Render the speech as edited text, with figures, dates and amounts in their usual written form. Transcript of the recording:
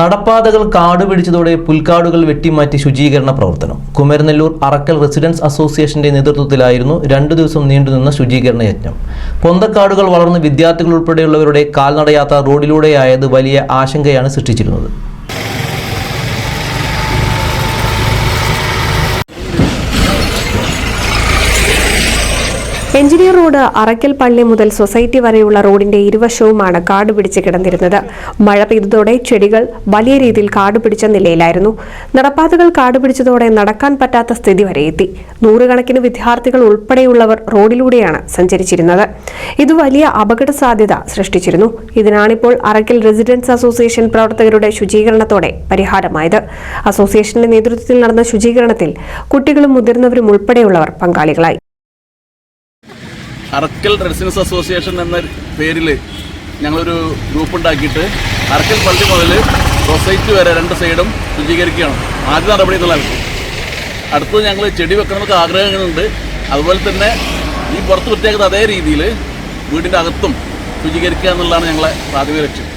നടപ്പാതകൾ കാടുപിടിച്ചതോടെ പുൽക്കാടുകൾ വെട്ടിമാറ്റി ശുചീകരണ പ്രവർത്തനം. കുമരനെല്ലൂർ അറക്കൽ റെസിഡൻസ് അസോസിയേഷന്റെ നേതൃത്വത്തിലായിരുന്നു 2 ദിവസം നീണ്ടുനിന്ന ശുചീകരണ യജ്ഞം. പൊന്തക്കാടുകൾ വളർന്ന് വിദ്യാർത്ഥികൾ ഉൾപ്പെടെയുള്ളവരുടെ കാൽനടയാത്ര റോഡിലൂടെയായത് വലിയ ആശങ്കയാണ് സൃഷ്ടിച്ചിരുന്നത്. എഞ്ചിനീയർ റോഡ് അറക്കൽ പള്ളി മുതൽ സൊസൈറ്റി വരെയുള്ള റോഡിന്റെ ഇരുവശവുമാണ് കാട് പിടിച്ച് കിടന്നിരുന്നത്. മഴ പെയ്തതോടെ ചെടികൾ വലിയ രീതിയിൽ കാടുപിടിച്ച നിലയിലായിരുന്നു. നടപ്പാതകൾ കാടുപിടിച്ചതോടെ നടക്കാൻ പറ്റാത്ത സ്ഥിതി വരെ എത്തി. നൂറുകണക്കിന് വിദ്യാർത്ഥികൾ ഉൾപ്പെടെയുള്ളവർ റോഡിലൂടെയാണ് സഞ്ചരിച്ചിരുന്നത്. ഇത് വലിയ അപകട സാധ്യത സൃഷ്ടിച്ചിരുന്നു. ഇതിനാണിപ്പോൾ അറക്കൽ റെസിഡൻസ് അസോസിയേഷൻ പ്രവർത്തകരുടെ ശുചീകരണത്തോടെ പരിഹാരമായത്. അസോസിയേഷന്റെ നേതൃത്വത്തിൽ നടന്ന ശുചീകരണത്തിൽ കുട്ടികളും മുതിർന്നവരും ഉൾപ്പെടെയുള്ളവർ പങ്കാളികളായി. അറക്കൽ റെസിഡൻസ് അസോസിയേഷൻ എന്ന പേരിൽ ഞങ്ങളൊരു ഗ്രൂപ്പ് ഉണ്ടാക്കിയിട്ട് അറക്കൽ പള്ളി മുതൽ സൊസൈറ്റി വരെ 2 സൈഡും ശുചീകരിക്കുകയാണ് ആദ്യ നടപടി എന്നുള്ളത്. അടുത്തത് ഞങ്ങൾ ചെടി വെക്കണമെന്നൊക്കെ ആഗ്രഹങ്ങളുണ്ട്. അതുപോലെ തന്നെ ഈ പുറത്ത് വൃത്തിയാക്കുന്ന അതേ രീതിയിൽ വീടിൻ്റെ അകത്തും ശുചീകരിക്കുക എന്നുള്ളതാണ് ഞങ്ങളെ പ്രാഥമിക ലക്ഷ്യം.